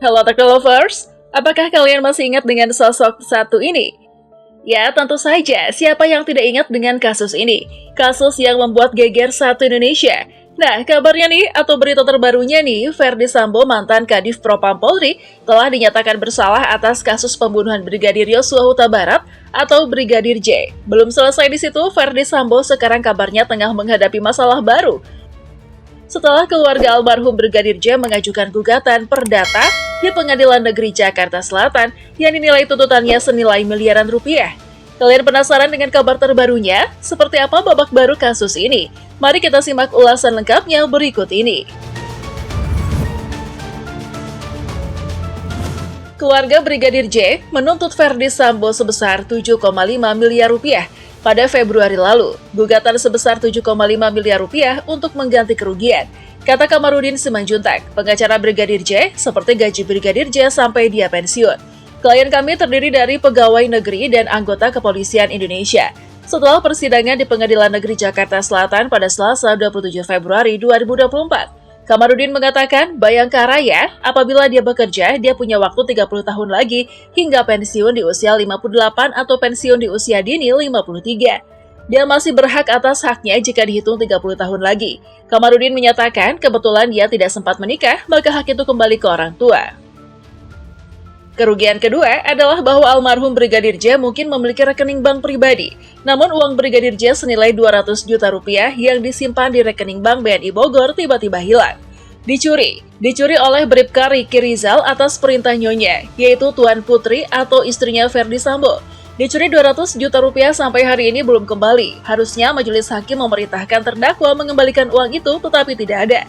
Halo Teknolovers, apakah kalian masih ingat dengan sosok satu ini? Ya, tentu saja, siapa yang tidak ingat dengan kasus ini? Kasus yang membuat geger satu Indonesia. Nah, kabarnya nih, atau berita terbarunya nih, Ferdy Sambo, mantan Kadif Propam Polri, telah dinyatakan bersalah atas kasus pembunuhan Brigadir Yosua Huta Barat atau Brigadir J. Belum selesai di situ, Ferdy Sambo sekarang kabarnya tengah menghadapi masalah baru. Setelah keluarga almarhum Brigadir J mengajukan gugatan perdata di Pengadilan Negeri Jakarta Selatan yang dinilai tuntutannya senilai miliaran rupiah. Kalian penasaran dengan kabar terbarunya? Seperti apa babak baru kasus ini? Mari kita simak ulasan lengkapnya berikut ini. Keluarga Brigadir J menuntut Ferdy Sambo sebesar 7,5 miliar rupiah. Pada Februari lalu, gugatan sebesar 7,5 miliar rupiah untuk mengganti kerugian. Kata Kamarudin Simanjuntak, pengacara Brigadir J, seperti gaji Brigadir J sampai dia pensiun. Klien kami terdiri dari pegawai negeri dan anggota kepolisian Indonesia. Setelah persidangan di Pengadilan Negeri Jakarta Selatan pada Selasa 27 Februari 2024, Kamarudin mengatakan, Bayangkara ya, apabila dia bekerja, dia punya waktu 30 tahun lagi hingga pensiun di usia 58 atau pensiun di usia dini 53. Dia masih berhak atas haknya jika dihitung 30 tahun lagi. Kamarudin menyatakan, kebetulan dia tidak sempat menikah, maka hak itu kembali ke orang tua. Kerugian kedua adalah bahwa almarhum Brigadir J mungkin memiliki rekening bank pribadi. Namun uang Brigadir J senilai 200 juta rupiah yang disimpan di rekening bank BNI Bogor tiba-tiba hilang. Dicuri oleh Bribka Riki Rizal atas perintah nyonya, yaitu Tuan Putri atau istrinya Ferdy Sambo. Dicuri 200 juta rupiah sampai hari ini belum kembali. Harusnya majelis hakim memerintahkan terdakwa mengembalikan uang itu, tetapi tidak ada.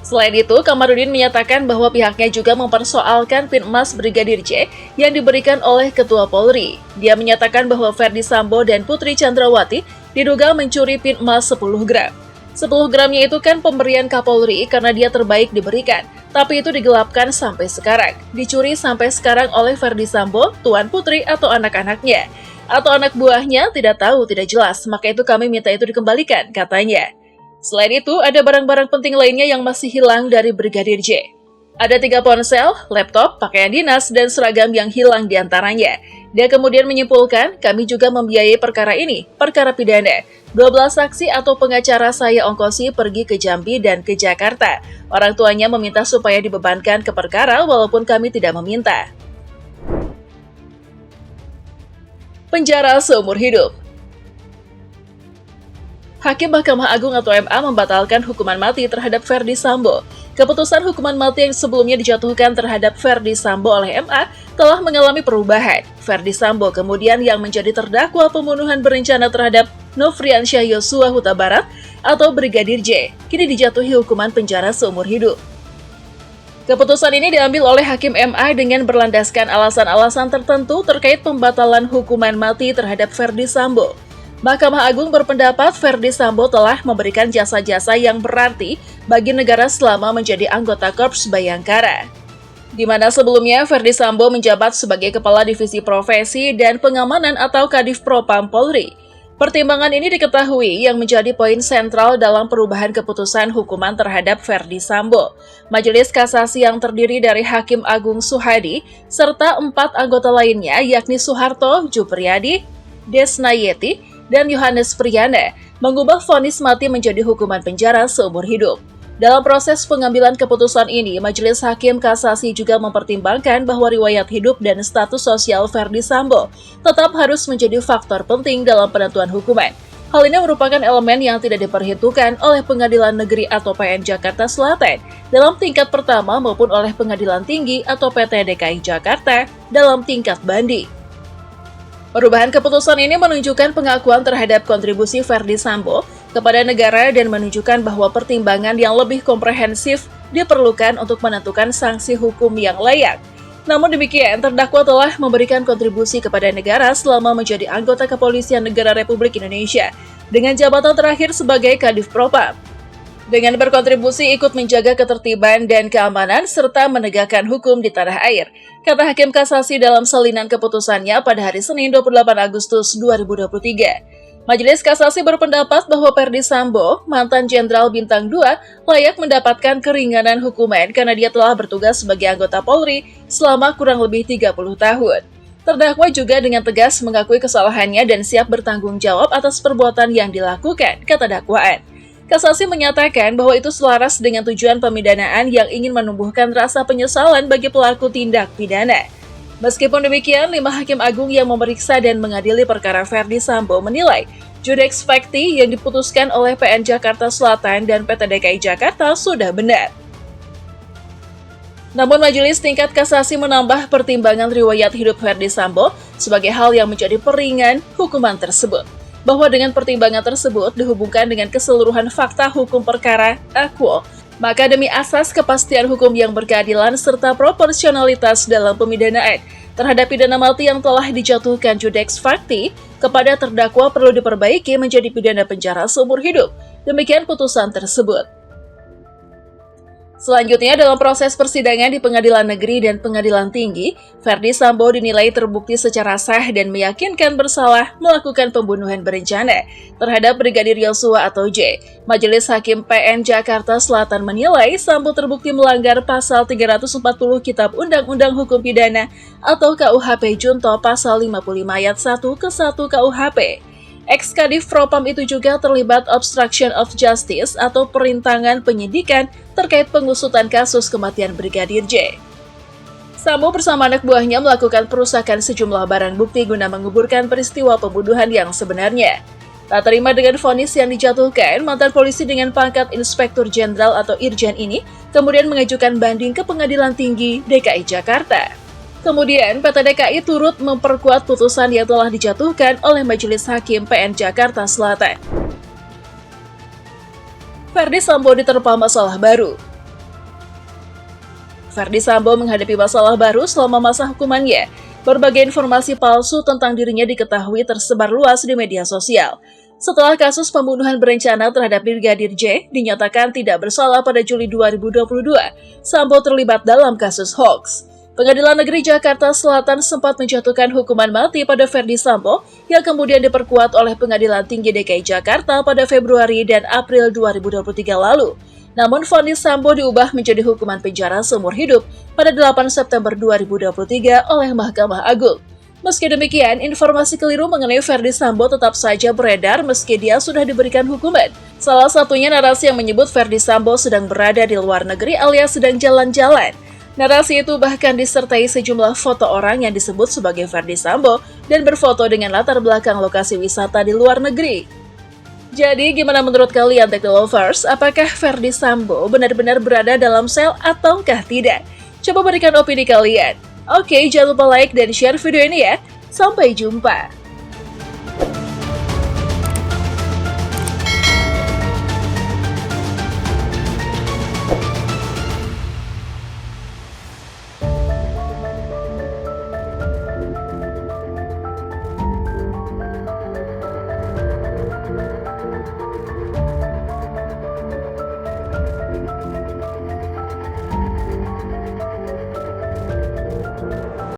Selain itu, Kamarudin menyatakan bahwa pihaknya juga mempersoalkan PIN emas Brigadir J yang diberikan oleh Ketua Polri. Dia menyatakan bahwa Ferdy Sambo dan Putri Chandrawati diduga mencuri PIN emas 10 gram. 10 gramnya itu kan pemberian Kapolri karena dia terbaik diberikan, tapi itu digelapkan sampai sekarang. Dicuri sampai sekarang oleh Ferdy Sambo, Tuan Putri atau anak-anaknya. Atau anak buahnya tidak tahu, tidak jelas, maka itu kami minta itu dikembalikan, katanya. Selain itu, ada barang-barang penting lainnya yang masih hilang dari Brigadir J. Ada 3 ponsel, laptop, pakaian dinas, dan seragam yang hilang diantaranya. Dia kemudian menyimpulkan, kami juga membiayai perkara ini, perkara pidana. 12 saksi atau pengacara saya ongkosi pergi ke Jambi dan ke Jakarta. Orang tuanya meminta supaya dibebankan ke perkara walaupun kami tidak meminta. Penjara seumur hidup. Hakim Mahkamah Agung atau MA membatalkan hukuman mati terhadap Ferdy Sambo. Keputusan hukuman mati yang sebelumnya dijatuhkan terhadap Ferdy Sambo oleh MA telah mengalami perubahan. Ferdy Sambo kemudian yang menjadi terdakwa pembunuhan berencana terhadap Nofriansyah Yosua Huta Barat atau Brigadir J, kini dijatuhi hukuman penjara seumur hidup. Keputusan ini diambil oleh Hakim MA dengan berlandaskan alasan-alasan tertentu terkait pembatalan hukuman mati terhadap Ferdy Sambo. Mahkamah Agung berpendapat Ferdy Sambo telah memberikan jasa-jasa yang berarti bagi negara selama menjadi anggota Korps Bayangkara. Di mana sebelumnya Ferdy Sambo menjabat sebagai Kepala Divisi Profesi dan Pengamanan atau Kadif Propam Polri. Pertimbangan ini diketahui yang menjadi poin sentral dalam perubahan keputusan hukuman terhadap Ferdy Sambo. Majelis Kasasi yang terdiri dari Hakim Agung Suhadi serta 4 anggota lainnya yakni Soeharto, Jupriyadi, Desnayeti, dan Yohanes Priyana mengubah vonis mati menjadi hukuman penjara seumur hidup. Dalam proses pengambilan keputusan ini, Majelis Hakim Kasasi juga mempertimbangkan bahwa riwayat hidup dan status sosial Ferdy Sambo tetap harus menjadi faktor penting dalam penentuan hukuman. Hal ini merupakan elemen yang tidak diperhitungkan oleh Pengadilan Negeri atau PN Jakarta Selatan dalam tingkat pertama maupun oleh Pengadilan Tinggi atau PT DKI Jakarta dalam tingkat banding. Perubahan keputusan ini menunjukkan pengakuan terhadap kontribusi Ferdy Sambo kepada negara dan menunjukkan bahwa pertimbangan yang lebih komprehensif diperlukan untuk menentukan sanksi hukum yang layak. Namun demikian, terdakwa telah memberikan kontribusi kepada negara selama menjadi anggota Kepolisian Negara Republik Indonesia dengan jabatan terakhir sebagai Kadif Propam. Dengan berkontribusi ikut menjaga ketertiban dan keamanan serta menegakkan hukum di tanah air, kata Hakim Kasasi dalam salinan keputusannya pada hari Senin 28 Agustus 2023. Majelis Kasasi berpendapat bahwa Ferdy Sambo, mantan Jenderal Bintang 2, layak mendapatkan keringanan hukuman karena dia telah bertugas sebagai anggota Polri selama kurang lebih 30 tahun. Terdakwa juga dengan tegas mengakui kesalahannya dan siap bertanggung jawab atas perbuatan yang dilakukan, kata dakwaan. Kasasi menyatakan bahwa itu selaras dengan tujuan pemidanaan yang ingin menumbuhkan rasa penyesalan bagi pelaku tindak pidana. Meskipun demikian, 5 hakim agung yang memeriksa dan mengadili perkara Ferdy Sambo menilai Judex Fakti yang diputuskan oleh PN Jakarta Selatan dan PT DKI Jakarta sudah benar. Namun majelis tingkat kasasi menambah pertimbangan riwayat hidup Ferdy Sambo sebagai hal yang menjadi peringan hukuman tersebut. Bahwa dengan pertimbangan tersebut dihubungkan dengan keseluruhan fakta hukum perkara akuo, maka demi asas kepastian hukum yang berkeadilan serta proporsionalitas dalam pemidanaan terhadap pidana mati yang telah dijatuhkan Judex Fakti kepada terdakwa perlu diperbaiki menjadi pidana penjara seumur hidup. Demikian putusan tersebut. Selanjutnya, dalam proses persidangan di Pengadilan Negeri dan Pengadilan Tinggi, Ferdy Sambo dinilai terbukti secara sah dan meyakinkan bersalah melakukan pembunuhan berencana terhadap Brigadir Yosua atau J. Majelis Hakim PN Jakarta Selatan menilai Sambo terbukti melanggar pasal 340 Kitab Undang-Undang Hukum Pidana atau KUHP Junto pasal 55 ayat 1 ke 1 KUHP. Ex-Kadif Propam itu juga terlibat obstruction of justice atau perintangan penyidikan terkait pengusutan kasus kematian Brigadir J. Sambo bersama anak buahnya melakukan perusakan sejumlah barang bukti guna menguburkan peristiwa pembunuhan yang sebenarnya. Tak terima dengan vonis yang dijatuhkan, mantan polisi dengan pangkat Inspektur Jenderal atau Irjen ini kemudian mengajukan banding ke Pengadilan Tinggi DKI Jakarta. Kemudian, PT DKI turut memperkuat putusan yang telah dijatuhkan oleh Majelis Hakim PN Jakarta Selatan. Ferdy Sambo diterpa masalah baru. Ferdy Sambo menghadapi masalah baru selama masa hukumannya. Berbagai informasi palsu tentang dirinya diketahui tersebar luas di media sosial. Setelah kasus pembunuhan berencana terhadap Brigadir J dinyatakan tidak bersalah pada Juli 2022, Sambo terlibat dalam kasus hoax. Pengadilan Negeri Jakarta Selatan sempat menjatuhkan hukuman mati pada Ferdy Sambo yang kemudian diperkuat oleh Pengadilan Tinggi DKI Jakarta pada Februari dan April 2023 lalu. Namun vonis Sambo diubah menjadi hukuman penjara seumur hidup pada 8 September 2023 oleh Mahkamah Agung. Meski demikian, informasi keliru mengenai Ferdy Sambo tetap saja beredar meski dia sudah diberikan hukuman. Salah satunya narasi yang menyebut Ferdy Sambo sedang berada di luar negeri alias sedang jalan-jalan. Narasi itu bahkan disertai sejumlah foto orang yang disebut sebagai Ferdy Sambo dan berfoto dengan latar belakang lokasi wisata di luar negeri. Jadi, gimana menurut kalian, Teknolovers? Apakah Ferdy Sambo benar-benar berada dalam sel ataukah tidak? Coba berikan opini kalian. Oke, jangan lupa like dan share video ini ya. Sampai jumpa.